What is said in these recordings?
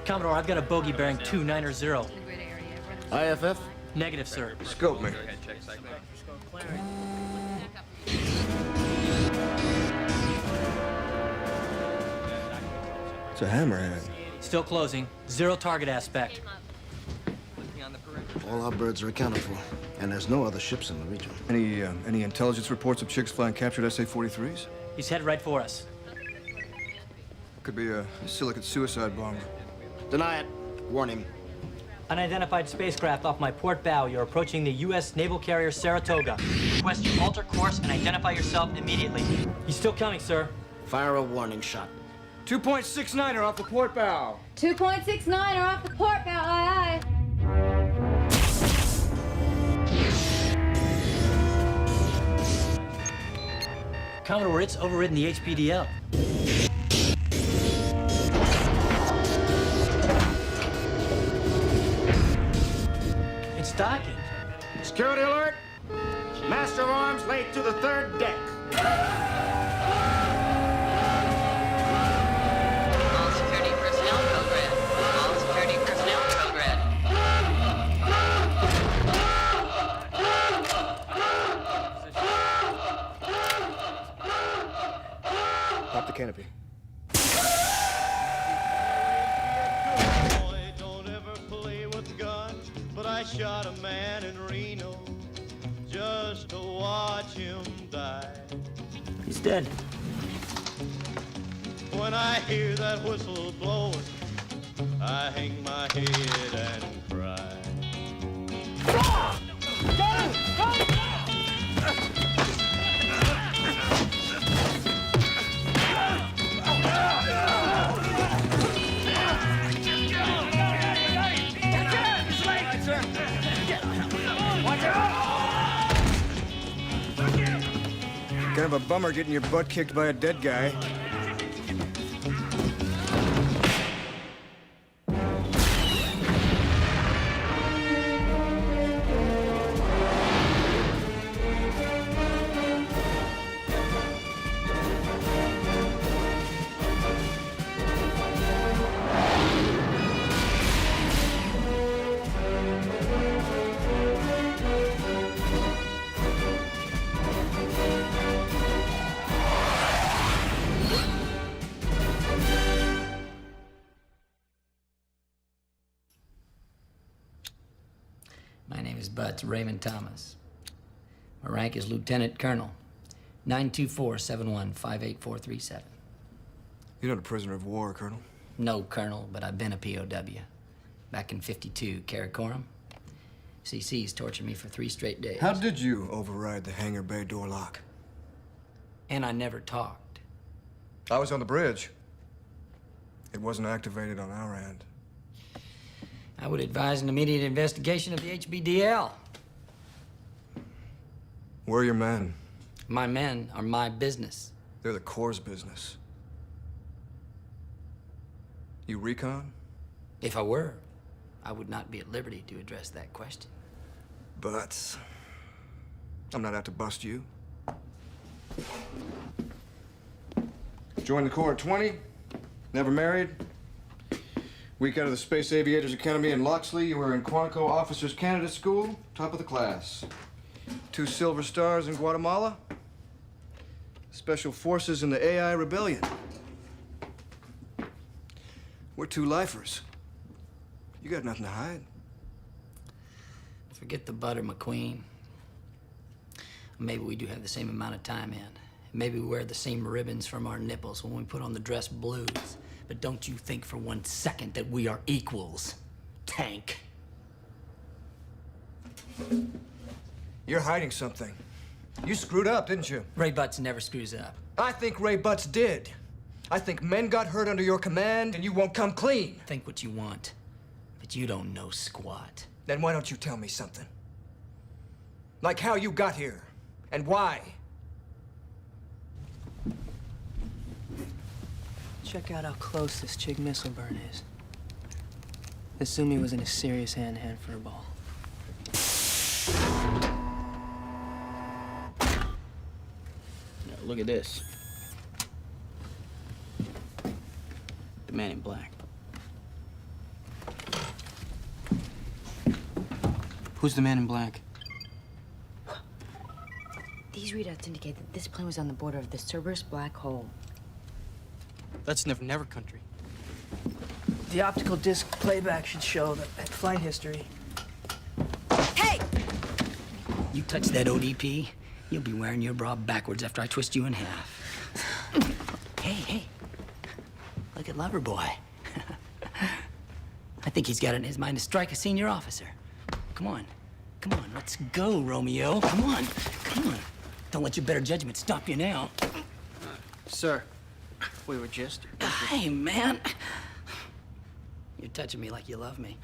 Commodore, I've got a bogey bearing 290. IFF? Negative, sir. Scope me. It's a hammerhead. Still closing. Zero target aspect. All our birds are accounted for, and there's no other ships in the region. Any intelligence reports of chicks flying captured SA-43s? He's headed right for us. Could be a silicate suicide bomber. Deny it. Warn him. Unidentified spacecraft off my port bow. You're approaching the U.S. naval carrier Saratoga. Request you alter course and identify yourself immediately. He's still coming, sir. Fire a warning shot. 2.69 are off the port bow. 2.69 are off the port bow, aye, aye. Commodore, it's overridden the HPDL. It's docking. Security alert! Master of arms laid to the third deck. All security personnel code red. All security personnel code red. Pop the canopy. Boy, don't ever play with guns, but I shot a man in Reno just to watch him die. He's dead. When I hear that whistle blowing, I hang my head and cry. Kind of a bummer getting your butt kicked by a dead guy. My name is Butts, Raymond Thomas. My rank is Lieutenant Colonel. 924-71-58437. You're not a prisoner of war, Colonel. No colonel, but I've been a POW. Back in '52, Karakoram. CC's tortured me for 3 straight days. How did you override the hangar bay door lock? And I never talked. I was on the bridge. It wasn't activated on our end. I would advise an immediate investigation of the HBDL. Where are your men? My men are my business. They're the Corps' business. You recon? If I were, I would not be at liberty to address that question. But I'm not out to bust you. Joined the Corps at 20, never married. Week out of the Space Aviators Academy in Loxley, you were in Quantico Officers Candidate School, top of the class. 2 Silver Stars in Guatemala. Special Forces in the AI Rebellion. We're 2 lifers. You got nothing to hide. Forget the butter, McQueen. Maybe we do have the same amount of time in. Maybe we wear the same ribbons from our nipples when we put on the dress blues. But don't you think for 1 second that we are equals, tank. You're hiding something. You screwed up, didn't you? Ray Butts never screws up. I think Ray Butts did. I think men got hurt under your command, and you won't come clean. Think what you want, but you don't know squat. Then why don't you tell me something? Like how you got here, and why? Check out how close this Chig missile burn is. Assume he was in a serious hand-to-hand furball. Now, look at this. The man in black. Who's the man in black? These readouts indicate that this plane was on the border of the Cerberus black hole. That's Never Country. The optical disc playback should show that flight history. Hey! You touch that ODP, you'll be wearing your bra backwards after I twist you in half. Hey. Look at Loverboy. I think he's got it in his mind to strike a senior officer. Come on, let's go, Romeo. Come on. Don't let your better judgment stop you now. Sir, we were just... Hey, man. You're touching me like you love me.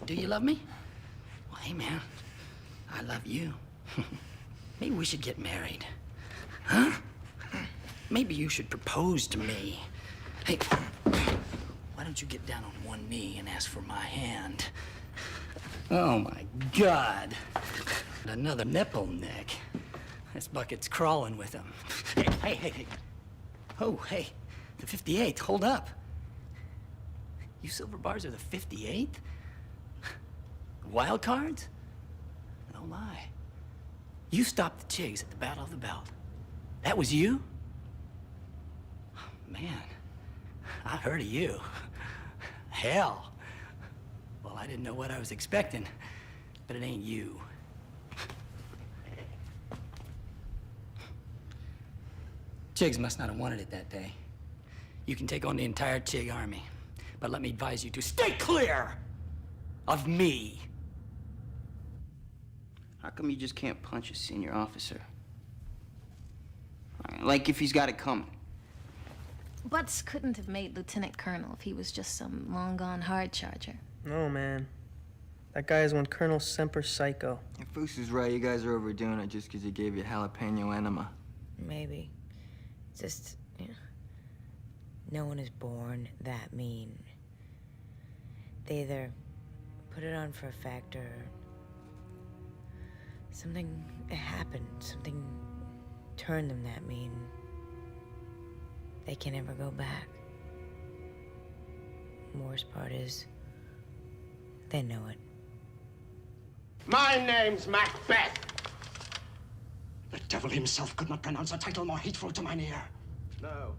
Do you love me? Well, hey, man, I love you. Maybe we should get married. Huh? Maybe you should propose to me. Hey, why don't you get down on one knee and ask for my hand? Oh, my God. Another nipple, Nick. This bucket's crawling with him. Hey. Oh, hey, the 58th, hold up. You silver bars are the 58th? Wild cards? Oh, my. You stopped the Chigs at the Battle of the Belt. That was you? Man, I heard of you. Hell. Well, I didn't know what I was expecting, but it ain't you. Chigs must not have wanted it that day. You can take on the entire Chig army, but let me advise you to stay clear of me. How come you just can't punch a senior officer? Like if he's got it coming. Butts couldn't have made Lieutenant Colonel if he was just some long-gone hard charger. No, man. That guy is one Colonel Semper Psycho. If Foose is right, you guys are overdoing it just because he gave you jalapeno enema. Maybe. Just, you know, no one is born that mean. They either put it on for effect or something happened, something turned them that mean. They can never go back. The worst part is, they know it. My name's Macbeth. The devil himself could not pronounce a title more hateful to mine ear. No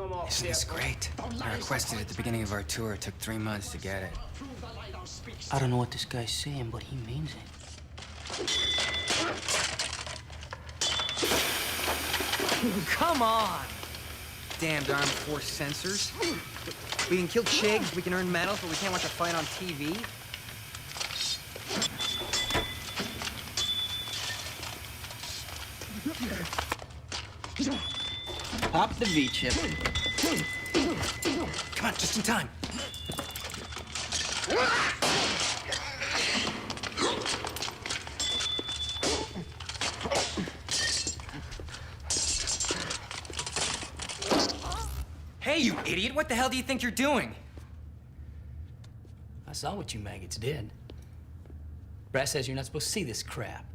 more. Isn't this great? I requested it at the beginning of our tour. It took 3 months to get it. I don't know what this guy's saying, but he means it. Come on! Damned armed force censors. We can kill Chigs, we can earn medals, but we can't watch a fight on TV? Pop the V-chip. Come on, just in time. Hey, you idiot! What the hell do you think you're doing? I saw what you maggots did. Brass says you're not supposed to see this crap.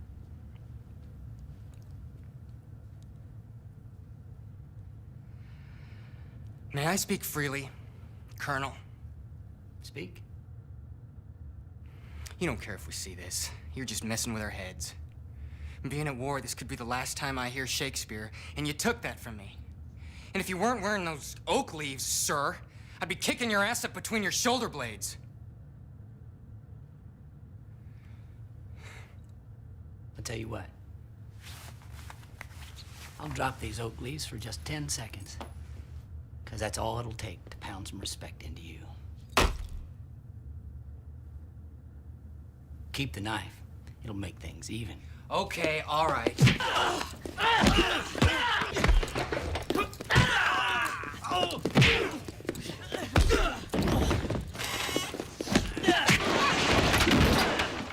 May I speak freely, Colonel? Speak. You don't care if we see this. You're just messing with our heads. Being at war, this could be the last time I hear Shakespeare, and you took that from me. And if you weren't wearing those oak leaves, sir, I'd be kicking your ass up between your shoulder blades. I'll tell you what. I'll drop these oak leaves for just 10 seconds. Because that's all it'll take to pound some respect into you. Keep the knife. It'll make things even. Okay, all right.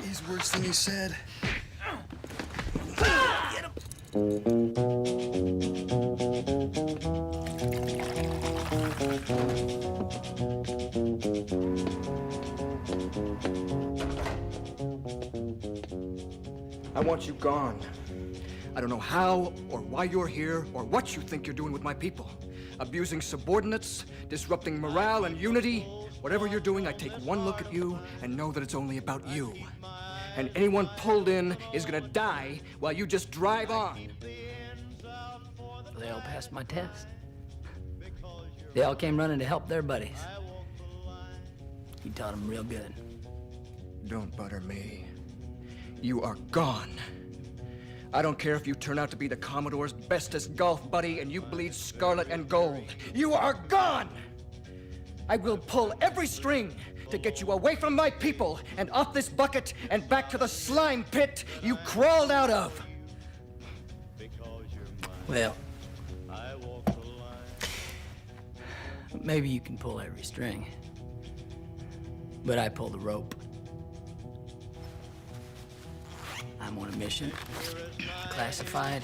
He's worse than he said. Get him! I want you gone. I don't know how or why you're here or what you think you're doing with my people. Abusing subordinates, disrupting morale and unity. Whatever you're doing, I take one look at you and know that it's only about you. And anyone pulled in is gonna die while you just drive on. They all passed my test. They all came running to help their buddies. He taught them real good. Don't butter me. You are gone. I don't care if you turn out to be the Commodore's bestest golf buddy and you bleed scarlet and gold. You are gone! I will pull every string to get you away from my people and off this bucket and back to the slime pit you crawled out of. Well, maybe you can pull every string, but I pull the rope. I'm on a mission, classified,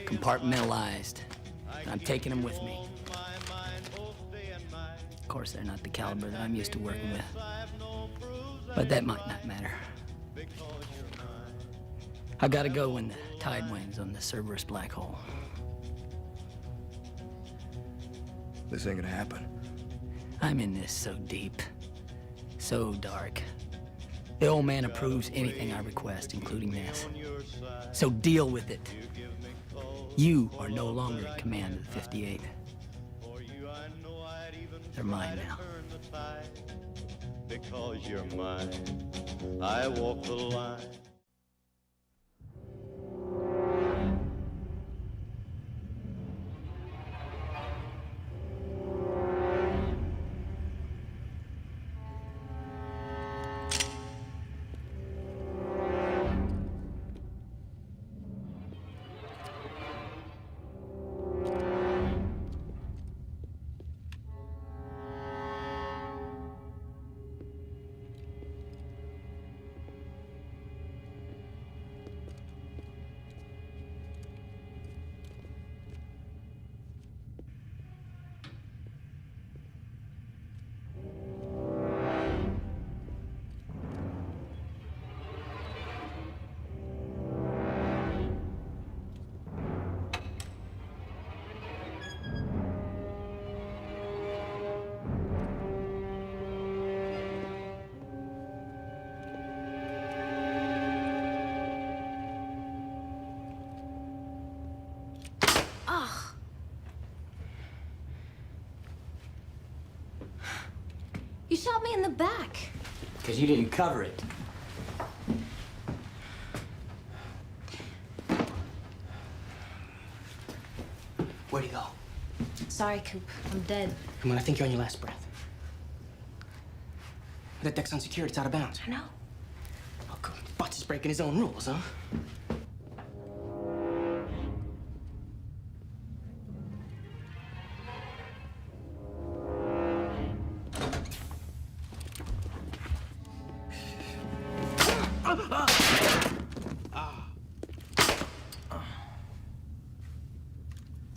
compartmentalized, and I'm taking them with me. Of course, they're not the caliber that I'm used to working with, but that might not matter. I gotta go when the tide wanes on the Cerberus black hole. This ain't gonna happen. I'm in this so deep, so dark. The old man approves anything I request, including this. So deal with it. You are no longer in command of the 58. They're mine now. Because you're mine, I walk the line. You shot me in the back. Because you didn't cover it. Where'd he go? Sorry, Coop. I'm dead. Come on, I think you're on your last breath. That deck's unsecured. It's out of bounds. I know. Oh, good. Butts is breaking his own rules, huh?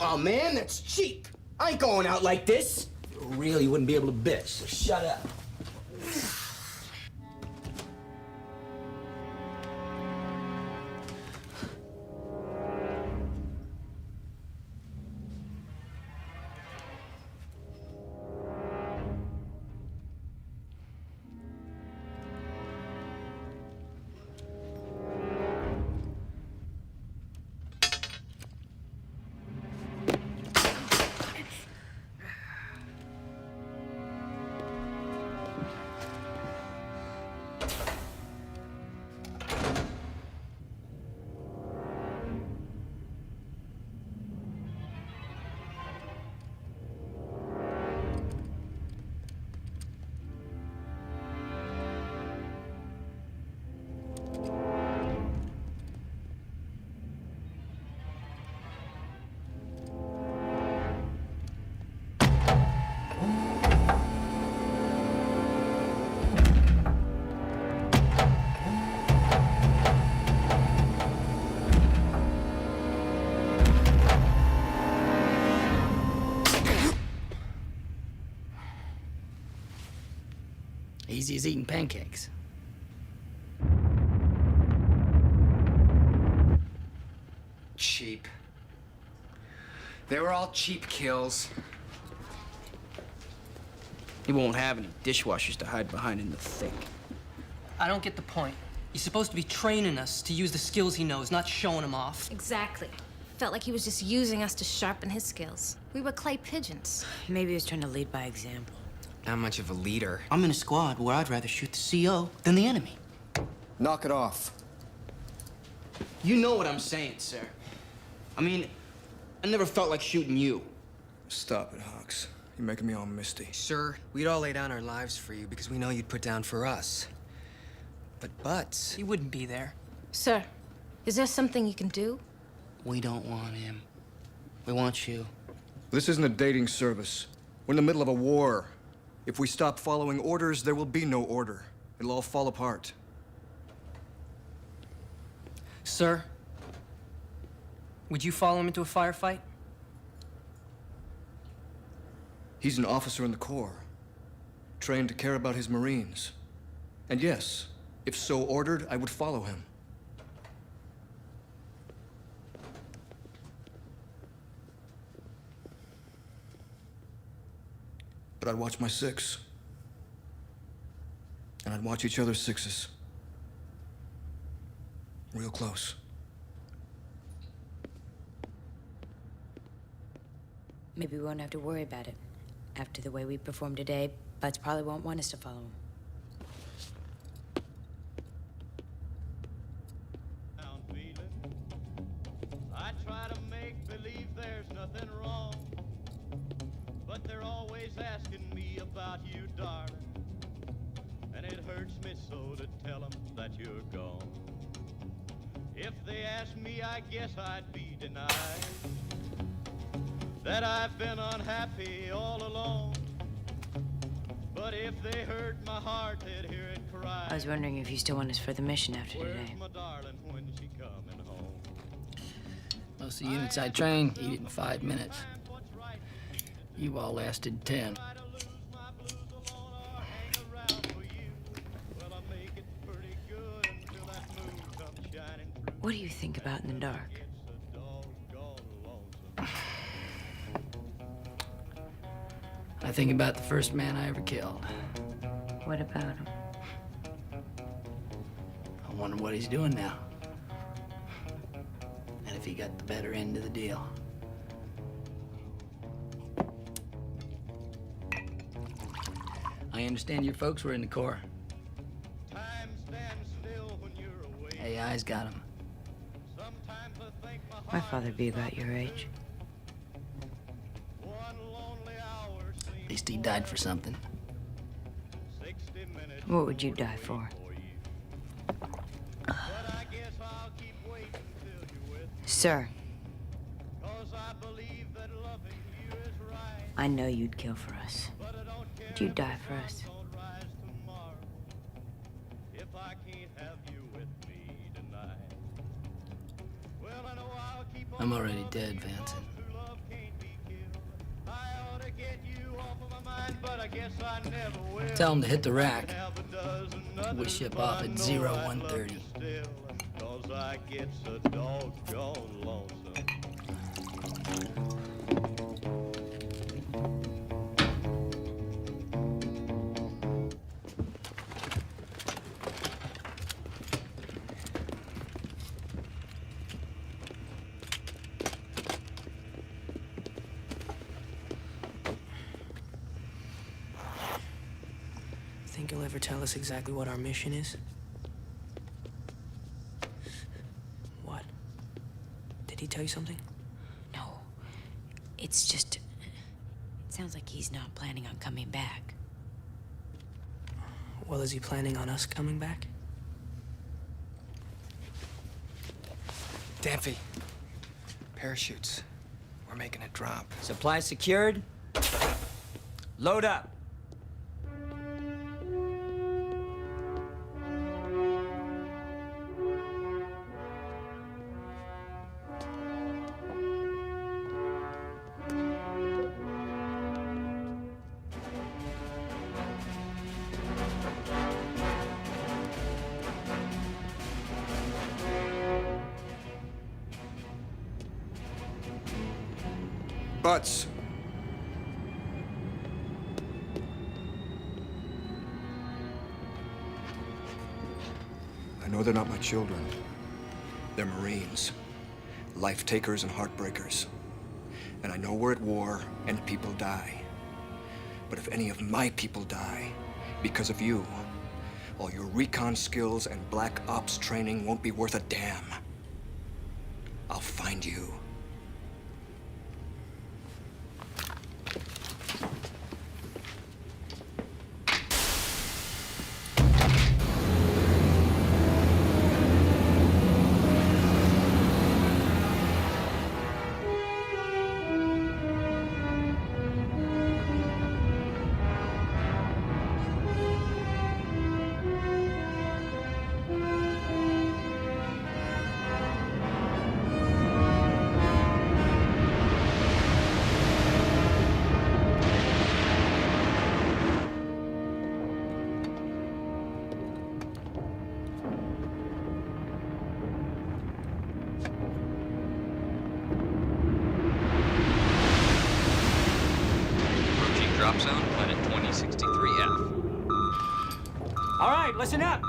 Oh, man, that's cheap. I ain't going out like this. You really wouldn't be able to bitch, so shut up. Easy as eating pancakes. Cheap. They were all cheap kills. He won't have any dishwashers to hide behind in the thick. I don't get the point. He's supposed to be training us to use the skills he knows, not showing them off. Exactly. Felt like he was just using us to sharpen his skills. We were clay pigeons. Maybe he was trying to lead by example. Not much of a leader. I'm in a squad where I'd rather shoot the CO than the enemy. Knock it off. You know what I'm saying, sir. I mean, I never felt like shooting you. Stop it, Hawks. You're making me all misty. Sir, we'd all lay down our lives for you because we know you'd put down for us. But Butts... He wouldn't be there. Sir, is there something you can do? We don't want him. We want you. This isn't a dating service. We're in the middle of a war. If we stop following orders, there will be no order. It'll all fall apart. Sir, would you follow him into a firefight? He's an officer in the Corps, trained to care about his Marines. And yes, if so ordered, I would follow him. But I'd watch my six. And I'd watch each other's sixes. Real close. Maybe we won't have to worry about it. After the way we performed today, Butts probably won't want us to follow him. I try to make believe there's nothing wrong, but they're always asking me about you, darling, and it hurts me so to tell them that you're gone. If they ask me, I guess I'd be denied that I've been unhappy all along. But if they heard my heart, they'd hear it cry. I was wondering if you still want us for the mission after today. Where's my darling when she coming home? Most of the units I trained eat it in 5 minutes. You all lasted 10. What do you think about in the dark? I think about the first man I ever killed. What about him? I wonder what he's doing now. And if he got the better end of the deal. I understand your folks were in the Corps. AI's got him. My father'd be about your age. At least he died for something. What would you die for? Sir. I know you'd kill for us. Would you die for us? I'm already dead, Vincent. Tell him to hit the rack. We ship off at 0130. Cause I get so doggone lonesome. Think he'll ever tell us exactly what our mission is? What? Did he tell you something? No. It's just... It sounds like he's not planning on coming back. Well, is he planning on us coming back? Danfy. Parachutes. We're making a drop. Supplies secured. Load up. Butts. No, they're not my children. They're Marines. Life takers and heartbreakers. And I know we're at war and people die. But if any of my people die because of you, all your recon skills and black ops training won't be worth a damn. I'll find you. Drop zone, planet 2063F. All right, listen up.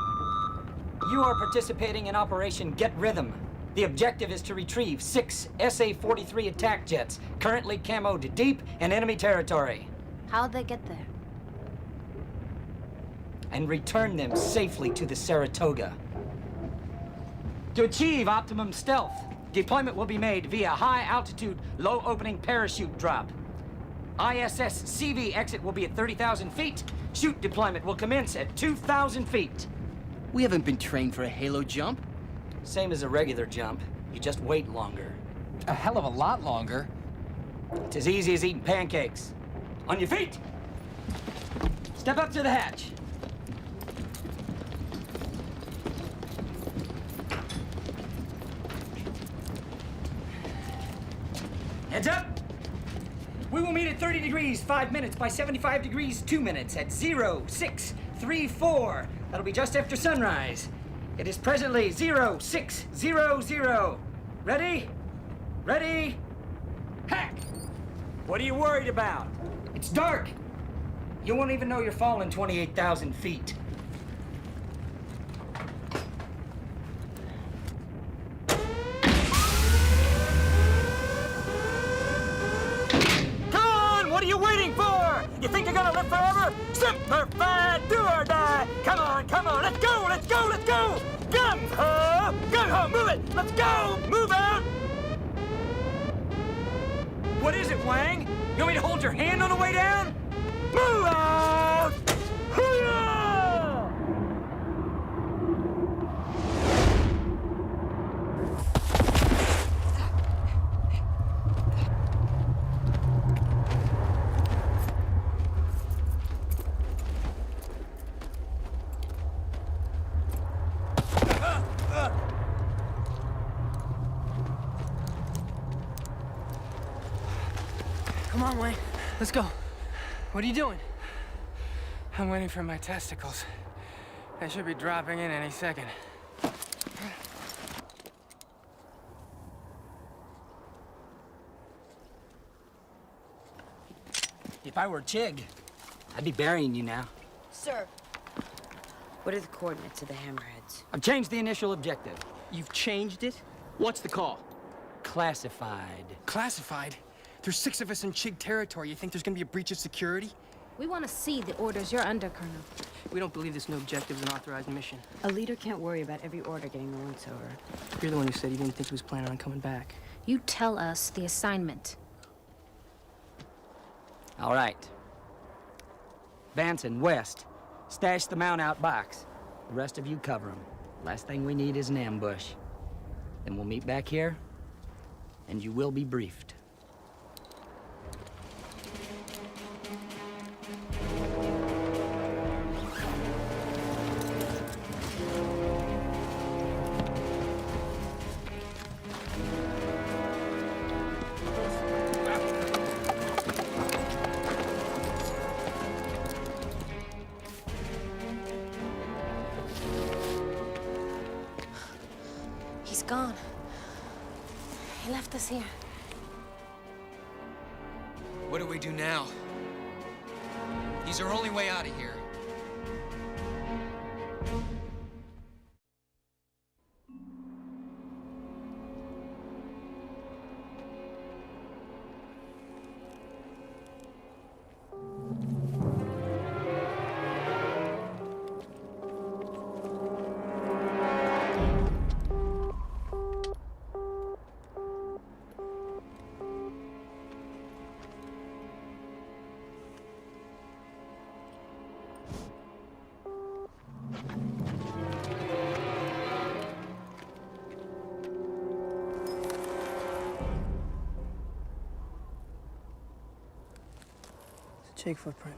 You are participating in Operation Get Rhythm. The objective is to retrieve 6 SA-43 attack jets, currently camoed deep in enemy territory, How'd they get there? and return them safely to the Saratoga. To achieve optimum stealth, deployment will be made via high-altitude, low-opening parachute drop. ISS CV exit will be at 30,000 feet. Chute deployment will commence at 2,000 feet. We haven't been trained for a halo jump. Same as a regular jump. You just wait longer. A hell of a lot longer. It's as easy as eating pancakes. On your feet! Step up to the hatch. Heads up! We will meet at 30 degrees, 5 minutes, by 75 degrees, 2 minutes, at 0634. That'll be just after sunrise. It is presently 0600. Ready? Ready? Hack! What are you worried about? It's dark. You won't even know you're falling 28,000 feet. What are you waiting for? You think you're gonna live forever? Semper Fi, do or die. Come on, let's go, let's go, let's go. Gung ho, move it. Let's go, move out. What is it, Wang? You want me to hold your hand on the way down? Move out. Hoo-yah! Come on, Wayne. Let's go. What are you doing? I'm waiting for my testicles. They should be dropping in any second. If I were Chig, I'd be burying you now. Sir, what are the coordinates of the Hammerheads? I've changed the initial objective. You've changed it? What's the call? Classified. Classified? There's 6 of us in Chig territory. You think there's gonna be a breach of security? We want to see the orders you're under, Colonel. We don't believe this new objective is an authorized mission. A leader can't worry about every order getting the once over. You're the one who said you didn't think he was planning on coming back. You tell us the assignment. All right. Vance and West, stash the mount out box. The rest of you cover them. Last thing we need is an ambush. Then we'll meet back here, and you will be briefed. He's gone. He left us here. What do we do now? He's our only way out of here. Take footprint.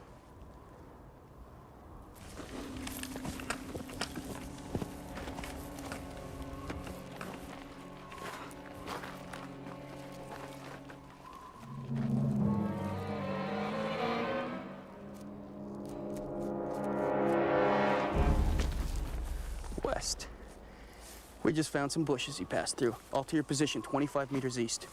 West. We just found some bushes he passed through. All to your position, 25 meters east.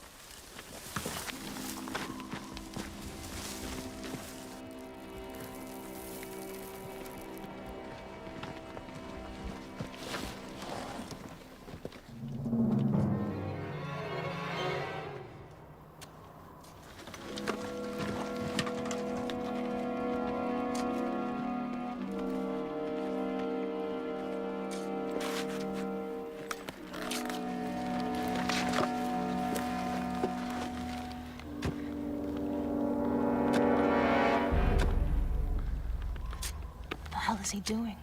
The hell is he doing?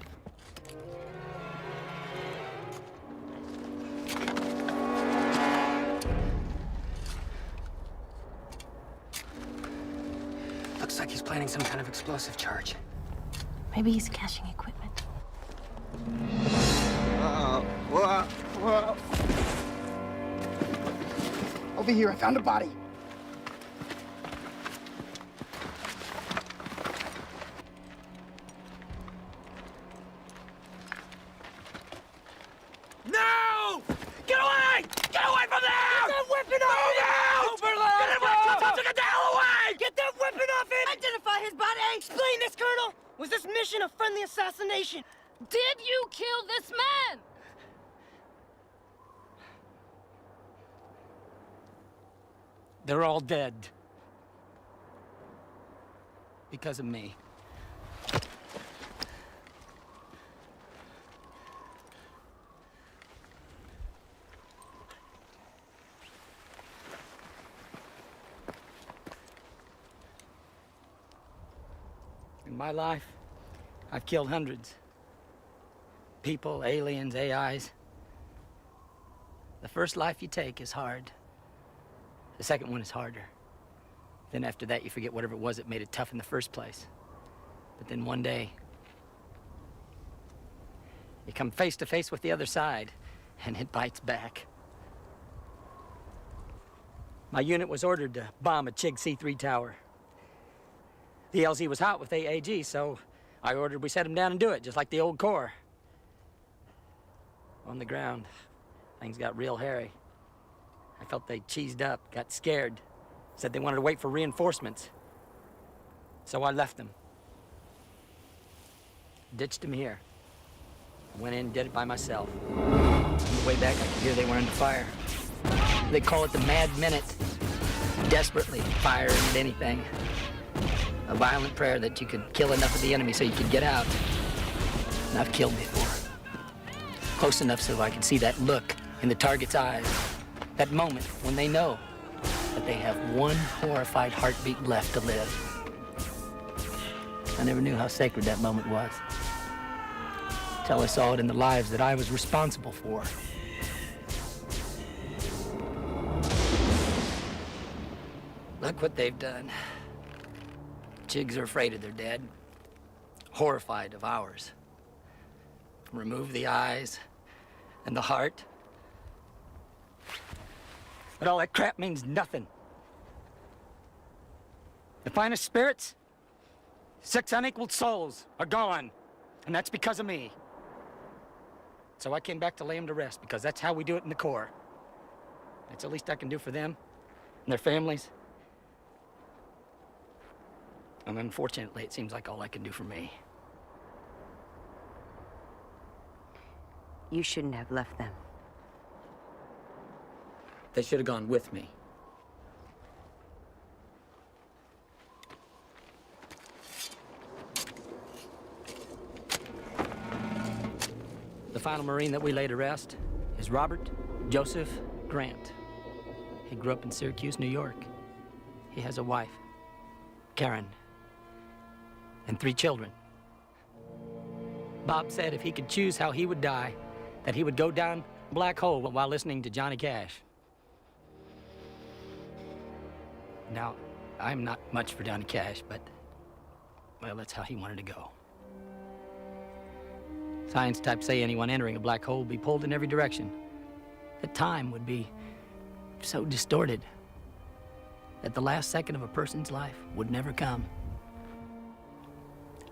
Looks like he's planning some kind of explosive charge. Maybe he's caching equipment. Whoa. Over here, I found a body. No! Get away! Get away from there! Get that weapon off him! Get it away! Get the hell away! Get that weapon off him! Identify his body! Explain this, Colonel! Was this mission a friendly assassination? Did you kill this man? They're all dead. Because of me. In my life, I've killed hundreds. People, aliens, AIs. The first life you take is hard. The second one is harder. Then after that, you forget whatever it was that made it tough in the first place. But then one day, you come face to face with the other side, and it bites back. My unit was ordered to bomb a Chig C3 tower. The LZ was hot with AAG, so I ordered we set him down and do it, just like the old Corps. On the ground, things got real hairy. I felt they cheesed up, got scared, said they wanted to wait for reinforcements. So I left them. Ditched them here. Went in and did it by myself. On the way back, I could hear they were under fire. They call it the Mad Minute. Desperately firing at anything. A violent prayer that you could kill enough of the enemy so you could get out. And I've killed before. Close enough so I can see that look in the target's eyes. That moment when they know that they have one horrified heartbeat left to live. I never knew how sacred that moment was. Till I saw it in the lives that I was responsible for. Look what they've done. Chigs are afraid of their dead, horrified of ours. Remove the eyes and the heart. But all that crap means nothing. The finest spirits, 6 unequaled souls are gone, and that's because of me. So I came back to lay them to rest, because that's how we do it in the Corps. That's the least I can do for them and their families. And unfortunately, it seems like all I can do for me. You shouldn't have left them. They should have gone with me. The final Marine that we laid to rest is Robert Joseph Grant. He grew up in Syracuse, New York. He has a wife, Karen, and 3 children. Bob said if he could choose how he would die, that he would go down a black hole while listening to Johnny Cash. Now, I'm not much for Johnny Cash, but Well, that's how he wanted to go. Science types say anyone entering a black hole will be pulled in every direction. That time would be so distorted that the last second of a person's life would never come.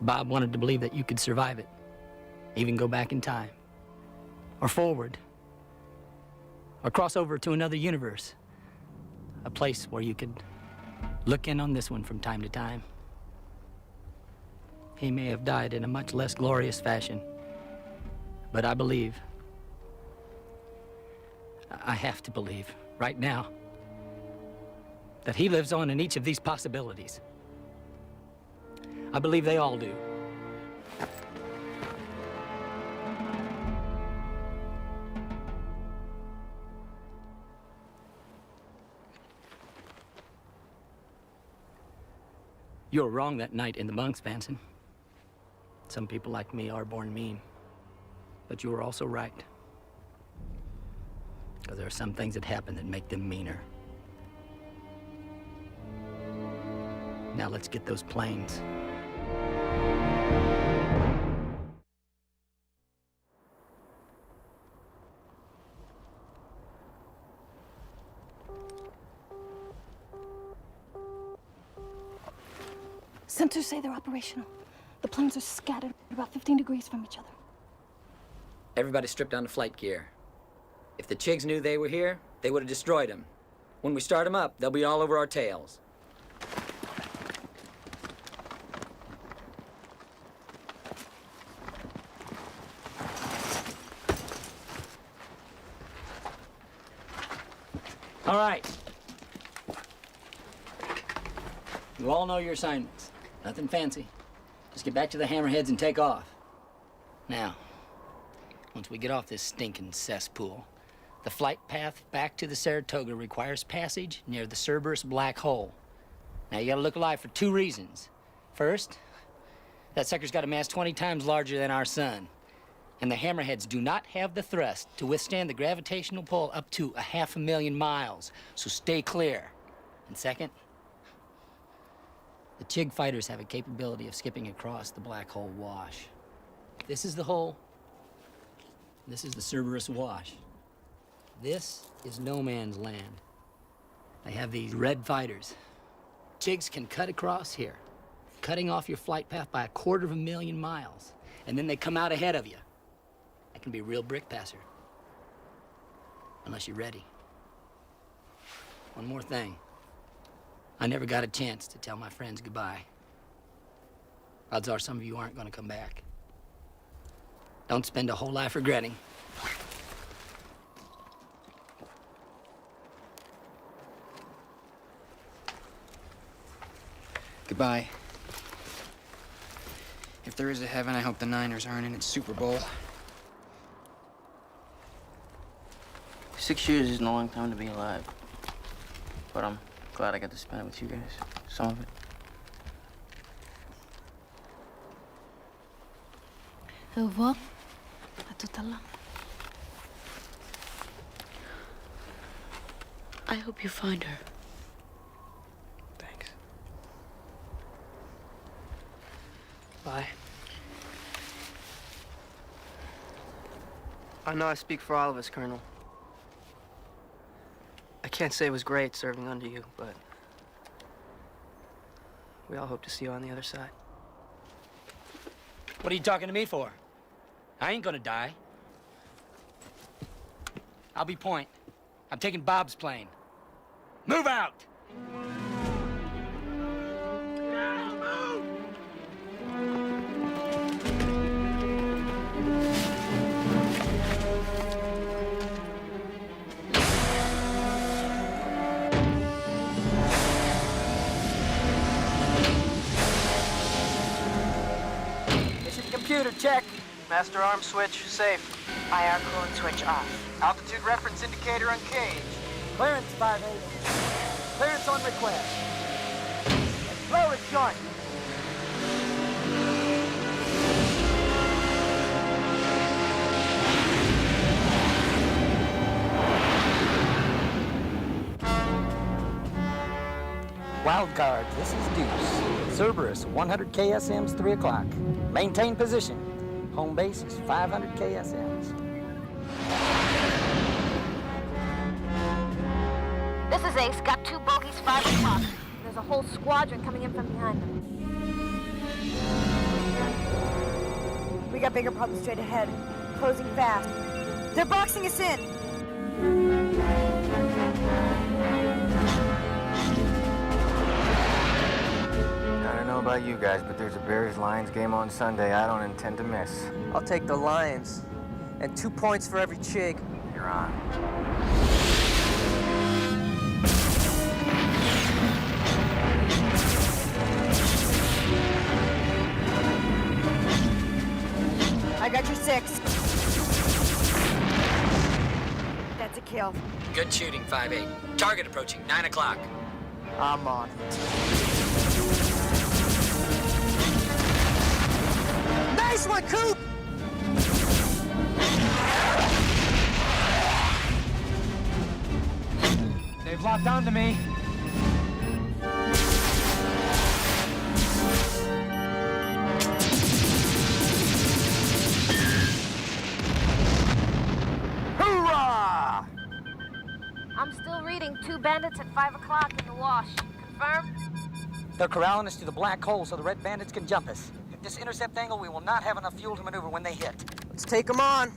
Bob wanted to believe that you could survive it, even go back in time, or forward, or cross over to another universe, a place where you could look in on this one from time to time. He may have died in a much less glorious fashion, but I believe, I have to believe, right now, that he lives on in each of these possibilities. I believe they all do. You were wrong that night in the bunks, Vanson. Some people like me are born mean. But you were also right. Because there are some things that happen that make them meaner. Now let's get those planes. Sensors say they're operational. The planes are scattered about 15 degrees from each other. Everybody stripped down to flight gear. If the Chigs knew they were here, they would have destroyed them. When we start them up, they'll be all over our tails. All right. You all know your assignments. Nothing fancy. Just get back to the hammerheads and take off. Now, once we get off this stinking cesspool, the flight path back to the Saratoga requires passage near the Cerberus black hole. Now, you gotta look alive for 2 reasons. First, that sucker's got a mass 20 times larger than our sun. And the hammerheads do not have the thrust to withstand the gravitational pull up to 500,000 miles, so stay clear. And second, the Chig fighters have a capability of skipping across the black hole wash. This is the hole. This is the Cerberus wash. This is no man's land. They have these red fighters. Chigs can cut across here, cutting off your flight path by 250,000 miles, and then they come out ahead of you. That can be a real brick passer. Unless you're ready. One more thing. I never got a chance to tell my friends goodbye. Odds are some of you aren't gonna come back. Don't spend a whole life regretting. Goodbye. If there is a heaven, I hope the Niners aren't in its Super Bowl. 6 years isn't a long time to be alive. But I'm glad I got to spend it with you guys. Some of it. Au revoir. À tout à l'heure. I hope you find her. Thanks. Bye. I know I speak for all of us, Colonel. I can't say it was great serving under you, but we all hope to see you on the other side. What are you talking to me for? I ain't gonna die. I'll be point. I'm taking Bob's plane. Move out! Mission computer check. Master arm switch safe. IR code switch off. Altitude reference indicator uncaged. Clearance 5-8. Clearance on request. Load it joint. Wild card, this is Deuce. Cerberus, 100 KSMs, 3 o'clock. Maintain position. Home base is 500 KSMs. This is Ace. Got 2 bogeys, 5 o'clock. There's a whole squadron coming in from behind them. We got bigger problems straight ahead. Closing fast. They're boxing us in. I don't know about you guys, but there's a Bears-Lions game on Sunday I don't intend to miss. I'll take the Lions. And 2 points for every chig. You're on. I got your 6. That's a kill. Good shooting, 5-8. Target approaching, 9 o'clock. I'm on it. Nice one, Coop! They've locked onto me. Hoorah! I'm still reading 2 bandits at 5 o'clock in the wash. Confirm? They're corralling us to the black hole so the red bandits can jump us. At this intercept angle, we will not have enough fuel to maneuver when they hit. Let's take them on.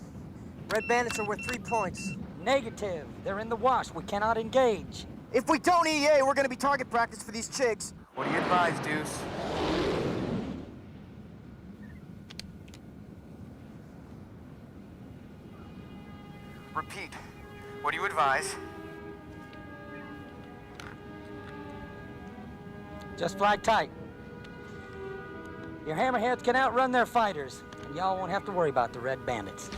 Red bandits are worth 3 points. Negative. They're in the wash. We cannot engage. If we don't EA, we're gonna be target practice for these chigs. What do you advise, Deuce? Repeat. What do you advise? Just fly tight. Your hammerheads can outrun their fighters, and y'all won't have to worry about the red bandits.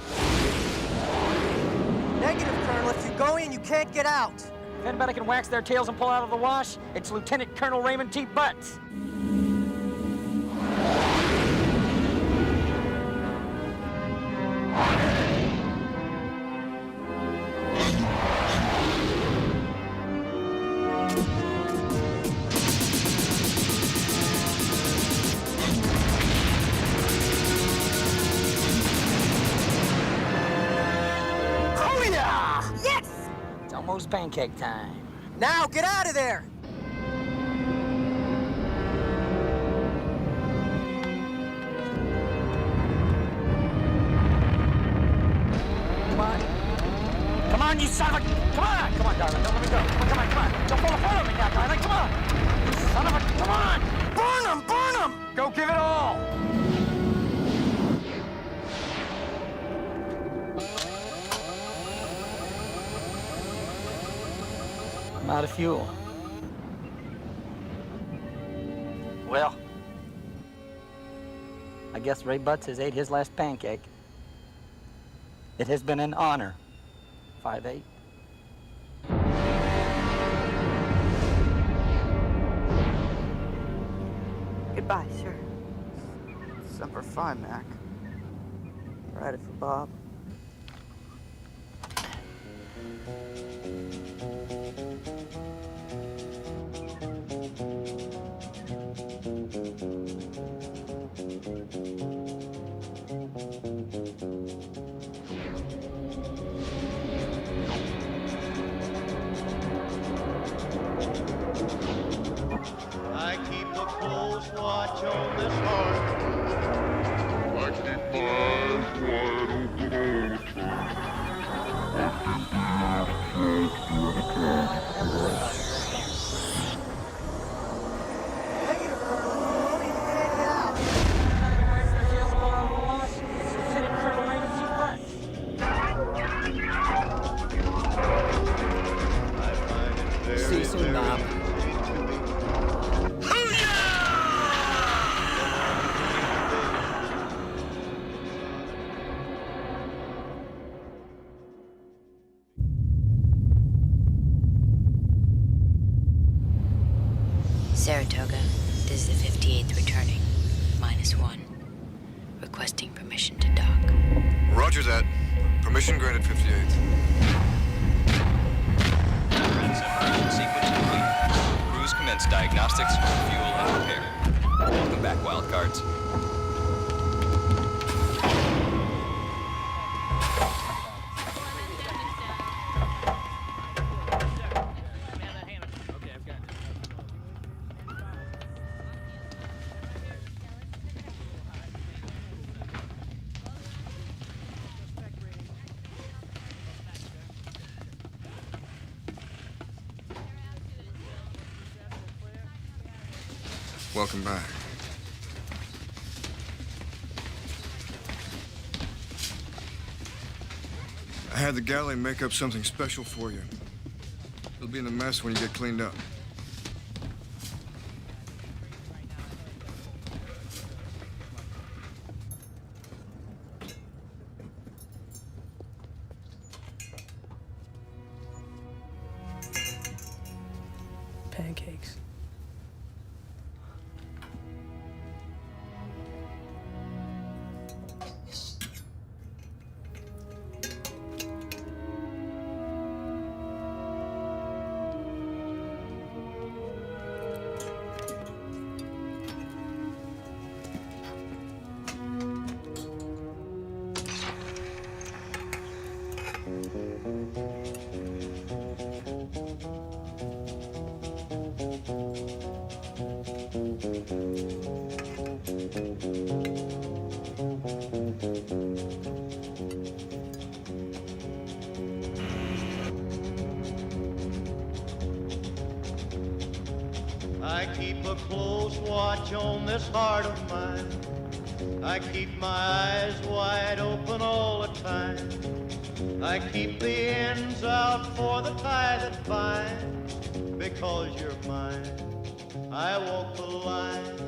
Negative, Colonel. If you go in, you can't get out. If anybody can wax their tails and pull out of the wash, it's Lieutenant Colonel Raymond T. Butts. Almost pancake time. Now, get out of there! Come on. Come on, you son of a... Come on! Come on, darling. Don't let me go. Come on, come on. Don't fall apart on me now, darling. Come on! You son of a... Come on! Burn them! Burn them! Go give it all! I'm out of fuel. Well, I guess Ray Butts has ate his last pancake. It has been an honor. 5-8. Goodbye, sir. Semper Fi, Mac. Write it for Bob. I keep a close watch on this heart. I keep my eyes wide open all the time. See you soon, Bob. Saratoga, this is the 58th returning. -1. Requesting permission to dock. Roger that. Permission granted, 58th. Sequence complete. Cruise command. commence diagnostics, fuel, and repair. Welcome back, Wildcards. Welcome back. I had the galley make up something special for you. It'll be in the mess when you get cleaned up. Pancakes. I keep a close watch on this heart of mine. I keep my eyes wide open all the time. I keep the ends out for the tie that binds. Because you're mine, I walk the line.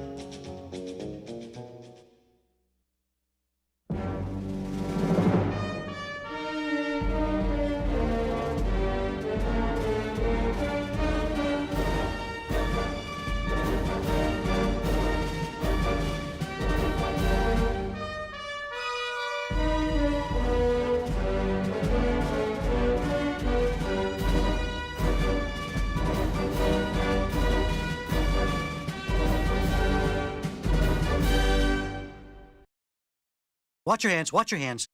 Watch your hands, watch your hands.